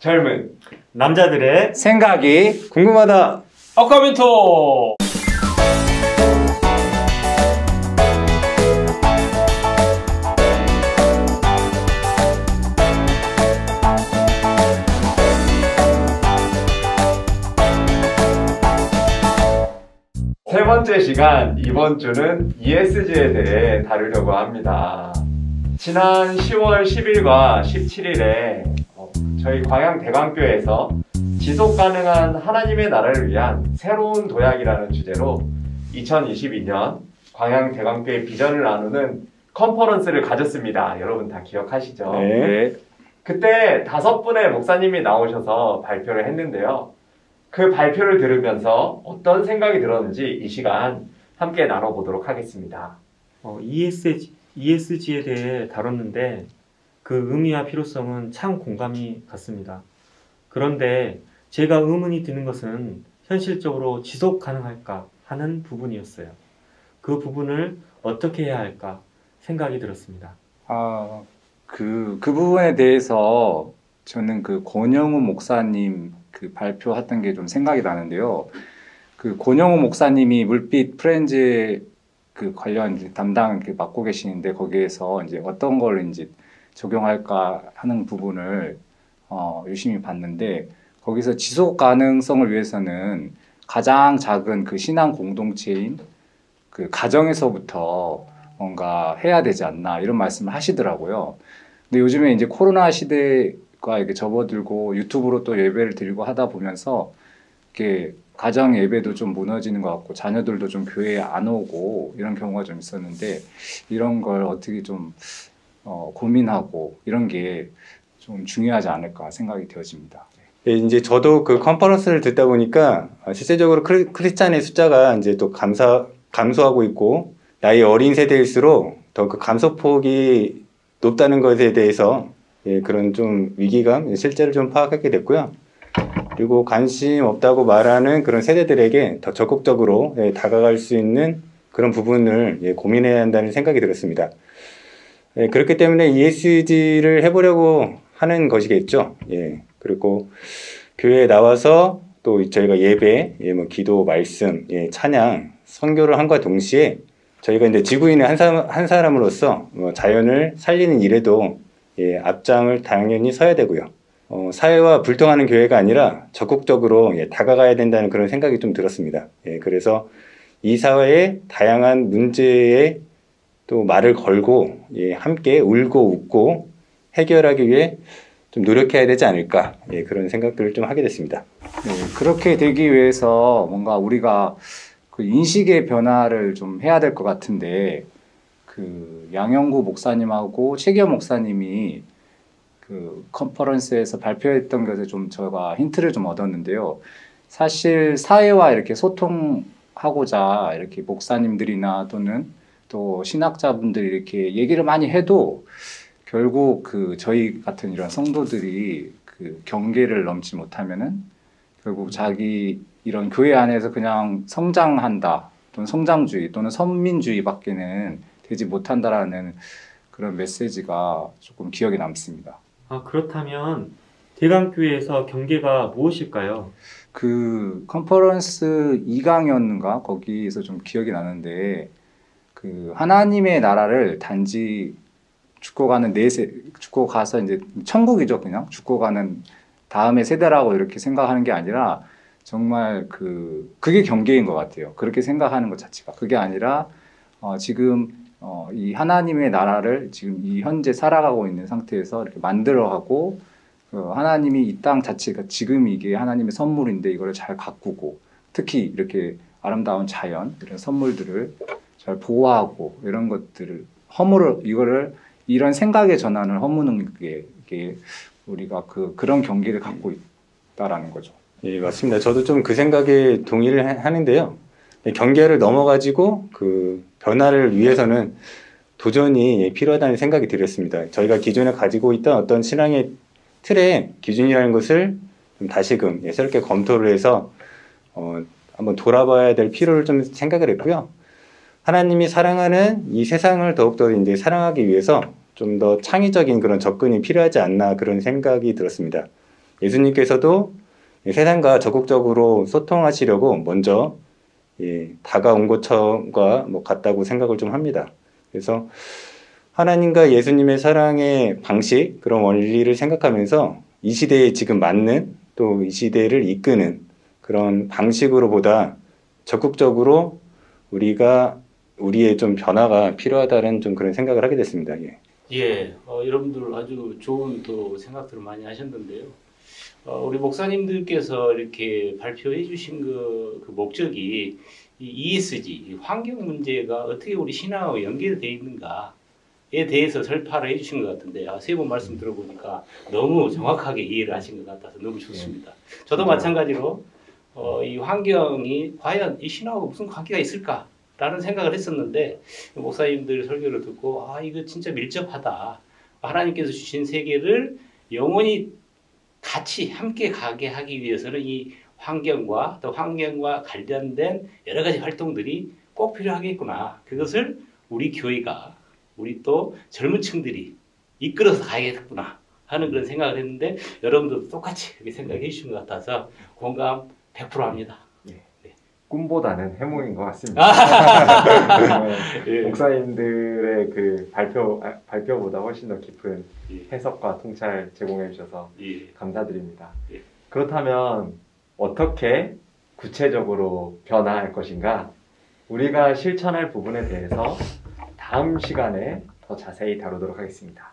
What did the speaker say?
젊은 남자들의 생각이 궁금하다. 아까멘토. 세 번째 시간, 이번 주는 ESG에 대해 다루려고 합니다. 지난 10월 10일과 17일에 저희 광양대광교회에서 지속가능한 하나님의 나라를 위한 새로운 도약이라는 주제로 2022년 광양대광교회 비전을 나누는 컨퍼런스를 가졌습니다. 여러분 다 기억하시죠? 네. 그때 5분의 목사님이 나오셔서 발표를 했는데요. 그 발표를 들으면서 어떤 생각이 들었는지 이 시간 함께 나눠보도록 하겠습니다. ESG에 대해 다뤘는데 그 의미와 필요성은 참 공감이 갔습니다. 그런데 제가 의문이 드는 것은 현실적으로 지속 가능할까 하는 부분이었어요. 그 부분을 어떻게 해야 할까 생각이 들었습니다. 그 부분에 대해서 저는 그 권영우 목사님 그 발표했던 게 좀 생각이 나는데요. 그 권영우 목사님이 물빛 프렌즈 그 관련 담당 맡고 계시는데 거기에서 이제 어떤 걸 이제 적용할까 하는 부분을 유심히 봤는데 거기서 지속 가능성을 위해서는 가장 작은 그 신앙 공동체인 그 가정에서부터 뭔가 해야 되지 않나 이런 말씀을 하시더라고요. 근데 요즘에 이제 코로나 시대가 이렇게 접어들고 유튜브로 또 예배를 드리고 하다 보면서 이렇게 가정 예배도 좀 무너지는 것 같고 자녀들도 좀 교회에 안 오고 이런 경우가 좀 있었는데 이런 걸 어떻게 좀 고민하고 이런 게 좀 중요하지 않을까 생각이 되어집니다. 네, 이제 저도 그 컨퍼런스를 듣다 보니까 실제적으로 크리스찬의 숫자가 이제 또 감소하고 있고 나이 어린 세대일수록 더 그 감소폭이 높다는 것에 대해서 그런 좀 위기감, 실제로 좀 파악하게 됐고요. 그리고 관심 없다고 말하는 그런 세대들에게 더 적극적으로 다가갈 수 있는 그런 부분을 고민해야 한다는 생각이 들었습니다. 그렇기 때문에 ESG를 해보려고 하는 것이겠죠. 그리고 교회에 나와서 또 저희가 예배, 뭐 기도, 말씀, 찬양, 선교를 함과 동시에 저희가 이제 지구인의 한 사람으로서 자연을 살리는 일에도 앞장을 당연히 서야 되고요. 사회와 불통하는 교회가 아니라 적극적으로 다가가야 된다는 그런 생각이 좀 들었습니다. 그래서 이 사회의 다양한 문제에 또 말을 걸고 함께 울고 웃고 해결하기 위해 좀 노력해야 되지 않을까 그런 생각들을 좀 하게 됐습니다. 네, 그렇게 되기 위해서 뭔가 우리가 그 인식의 변화를 좀 해야 될 것 같은데 그 양영구 목사님하고 최기현 목사님이 그 컨퍼런스에서 발표했던 것에 좀 제가 힌트를 좀 얻었는데요. 사실 사회와 이렇게 소통하고자 이렇게 목사님들이나 또는 또 신학자분들이 이렇게 얘기를 많이 해도 결국 그 저희 같은 이런 성도들이 그 경계를 넘지 못하면은 결국 자기 이런 교회 안에서 그냥 성장한다 또는 성장주의 또는 선민주의밖에는 되지 못한다라는 그런 메시지가 조금 기억에 남습니다. 그렇다면 대강교회에서 경계가 무엇일까요? 그 컨퍼런스 2강이었는가 거기에서 좀 기억이 나는데 그 하나님의 나라를 단지 죽고 가서 이제 천국이죠. 그냥 죽고 가는 다음의 세대라고 이렇게 생각하는 게 아니라 정말 그게 경계인 것 같아요. 그렇게 생각하는 것 자체가 그게 아니라 지금 이 하나님의 나라를 지금 이 현재 살아가고 있는 상태에서 이렇게 만들어가고 하나님이 이 땅 자체가 지금 이게 하나님의 선물인데 이거를 잘 가꾸고 특히 이렇게 아름다운 자연 이런 선물들을 잘 보호하고 이런 것들을 이런 생각의 전환을 허무는 게 우리가 그런 경계를 갖고 있다라는 거죠. 예, 맞습니다. 저도 좀 그 생각에 동의를 하는데요. 경계를 넘어가지고 그 변화를 위해서는 도전이 필요하다는 생각이 들었습니다. 저희가 기존에 가지고 있던 어떤 신앙의 틀의 기준이라는 것을 좀 다시금 새롭게 검토를 해서 한번 돌아봐야 될 필요를 좀 생각을 했고요. 하나님이 사랑하는 이 세상을 더욱더 이제 사랑하기 위해서 좀 더 창의적인 그런 접근이 필요하지 않나 그런 생각이 들었습니다. 예수님께서도 세상과 적극적으로 소통하시려고 먼저 다가온 것과 같다고 생각을 좀 합니다. 그래서 하나님과 예수님의 사랑의 방식, 그런 원리를 생각하면서 이 시대에 지금 맞는 또 이 시대를 이끄는 그런 방식으로보다 적극적으로 우리의 좀 변화가 필요하다는 좀 그런 생각을 하게 됐습니다. 여러분들 아주 좋은 또 생각들을 많이 하셨는데요. 우리 목사님들께서 이렇게 발표해 주신 그 목적이 이 ESG, 환경 문제가 어떻게 우리 신앙하고 연결되어 있는가에 대해서 설파를 해 주신 것 같은데, 세 분 말씀 들어보니까 너무 정확하게 이해를 하신 것 같아서 너무 좋습니다. 저도 마찬가지로 이 환경이 과연 이 신앙하고 무슨 관계가 있을까라는 생각을 했었는데, 목사님들 설교를 듣고 이거 진짜 밀접하다. 하나님께서 주신 세계를 영원히 같이 함께 가게 하기 위해서는 이 환경과 또 환경과 관련된 여러 가지 활동들이 꼭 필요하겠구나. 그것을 우리 교회가, 우리 또 젊은 층들이 이끌어서 가야겠구나 하는 그런 생각을 했는데, 여러분들도 똑같이 그렇게 생각해 주신 것 같아서 공감 100% 합니다. 꿈보다는 해몽인 것 같습니다. 목사님들의 그 발표보다 훨씬 더 깊은 해석과 통찰 제공해 주셔서 감사드립니다. 그렇다면 어떻게 구체적으로 변화할 것인가? 우리가 실천할 부분에 대해서 다음 시간에 더 자세히 다루도록 하겠습니다.